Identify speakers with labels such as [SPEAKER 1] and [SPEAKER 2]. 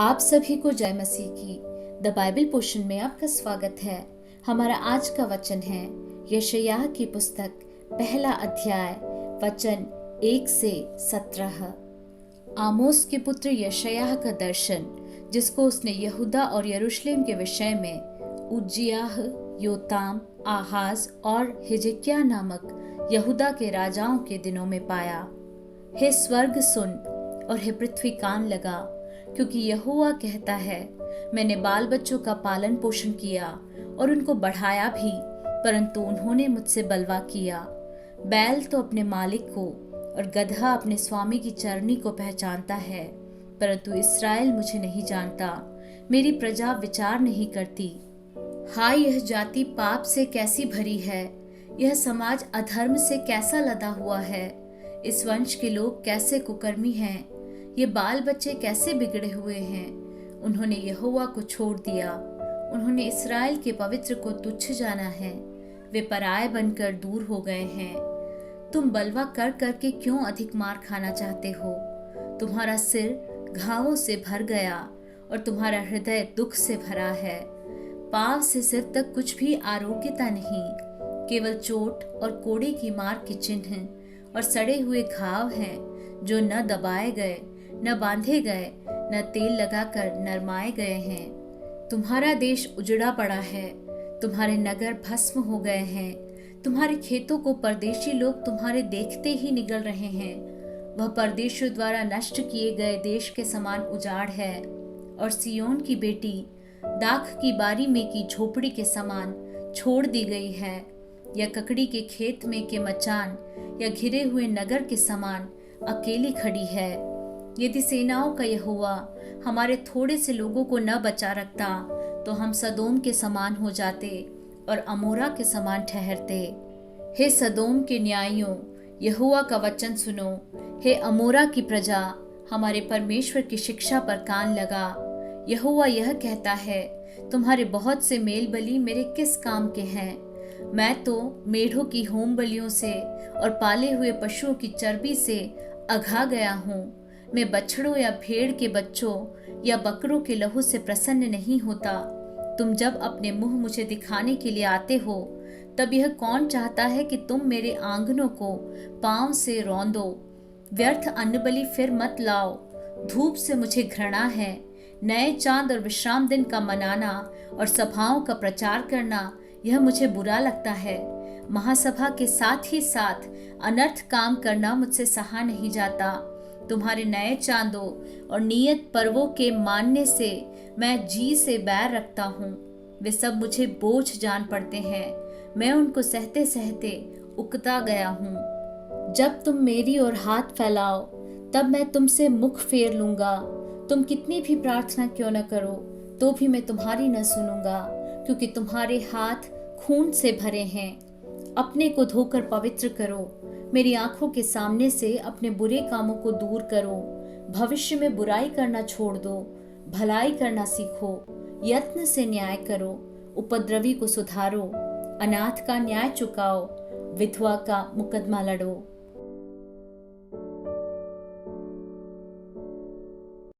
[SPEAKER 1] आप सभी को जय मसीह की द बाइबल पोर्शन में आपका स्वागत है। हमारा आज का वचन है यशायाह की पुस्तक पहला अध्याय वचन 1 से 17। आमोस के पुत्र यशायाह का दर्शन, जिसको उसने यहूदा और यरूशलेम के विषय में उज्जियाह, योताम, आहाज और हिजकिय्याह नामक यहूदा के राजाओं के दिनों में पाया। हे स्वर्ग सुन और हे पृथ्वी कान लगा, क्योंकि यहोवा कहता है, मैंने बाल बच्चों का पालन पोषण किया और उनको बढ़ाया भी, परंतु उन्होंने मुझसे बलवा किया। बैल तो अपने मालिक को और गधा अपने स्वामी की चरनी को पहचानता है, परंतु इस्राएल मुझे नहीं जानता, मेरी प्रजा विचार नहीं करती। हाय, यह जाति पाप से कैसी भरी है, यह समाज अधर्म से कैसा लदा हुआ है। इस वंश के लोग कैसे कुकर्मी हैं, ये बाल बच्चे कैसे बिगड़े हुए हैं। उन्होंने यहोवा को छोड़ दिया, उन्होंने इस्राएल के पवित्र को तुच्छ जाना है। वे पराये बनकर दूर हो गए हैं। तुम बलवा कर करके क्यों अधिक मार खाना चाहते हो? तुम्हारा सिर घावों से भर गया और तुम्हारा हृदय दुख से भरा है। पांव से सिर तक कुछ भी आरोग्यता नहीं, केवल चोट और कोड़े की मार के चिन्ह और सड़े हुए घाव हैं, जो न दबाए गए, न बांधे गए, न तेल लगाकर नरमाए गए हैं। तुम्हारा देश उजड़ा पड़ा है, तुम्हारे नगर भस्म हो गए हैं। तुम्हारे खेतों को परदेशी लोग तुम्हारे देखते ही निगल रहे हैं। वह परदेशियों द्वारा नष्ट किए गए देश के समान उजाड़ है, और सियोन की बेटी दाख की बारी में की झोपड़ी के समान छोड़ दी गई है, या ककड़ी के खेत में के मचान या घिरे हुए नगर के समान अकेली खड़ी है। यदि सेनाओं का यहोवा हमारे थोड़े से लोगों को न बचा रखता, तो हम सदोम के समान हो जाते और अमोरा के समान ठहरते। हे सदोम के न्यायियों, यहोवा का वचन सुनो। हे अमोरा की प्रजा, हमारे परमेश्वर की शिक्षा पर कान लगा। यहोवा यह कहता है, तुम्हारे बहुत से मेल बलि मेरे किस काम के हैं? मैं तो मेढ़ों की होम बलियों से और पाले हुए पशुओं की चर्बी से अघा गया हूँ। मैं बछड़ों या भेड़ के बच्चों या बकरों के लहू से प्रसन्न नहीं होता। तुम जब अपने मुंह मुझे दिखाने के लिए आते हो, तब यह कौन चाहता है कि तुम मेरे आंगनों को पांव से रौंदो? व्यर्थ अन्नबलि फिर मत लाओ। धूप से मुझे घृणा है। नए चांद और विश्राम दिन का मनाना और सभाओं का प्रचार करना, यह मुझे बुरा लगता है। महासभा के साथ ही साथ अनर्थ काम करना मुझसे सहा नहीं जाता। तुम्हारे नए चांदों और नियत पर्वों के मानने से मैं जी से बैर रखता हूँ। वे सब मुझे बोझ जान पड़ते हैं, मैं उनको सहते सहते उकता गया हूँ। जब तुम मेरी ओर हाथ फैलाओ, तब मैं तुमसे मुख फेर लूंगा। तुम कितनी भी प्रार्थना क्यों न करो, तो भी मैं तुम्हारी न सुनूंगा, क्योंकि तुम्हारे हाथ खून से भरे हैं। अपने को धोकर पवित्र करो, मेरी आंखों के सामने से अपने बुरे कामों को दूर करो। भविष्य में बुराई करना छोड़ दो, भलाई करना सीखो। यत्न से न्याय करो, उपद्रवी को सुधारो, अनाथ का न्याय चुकाओ, विधवा का मुकदमा लड़ो।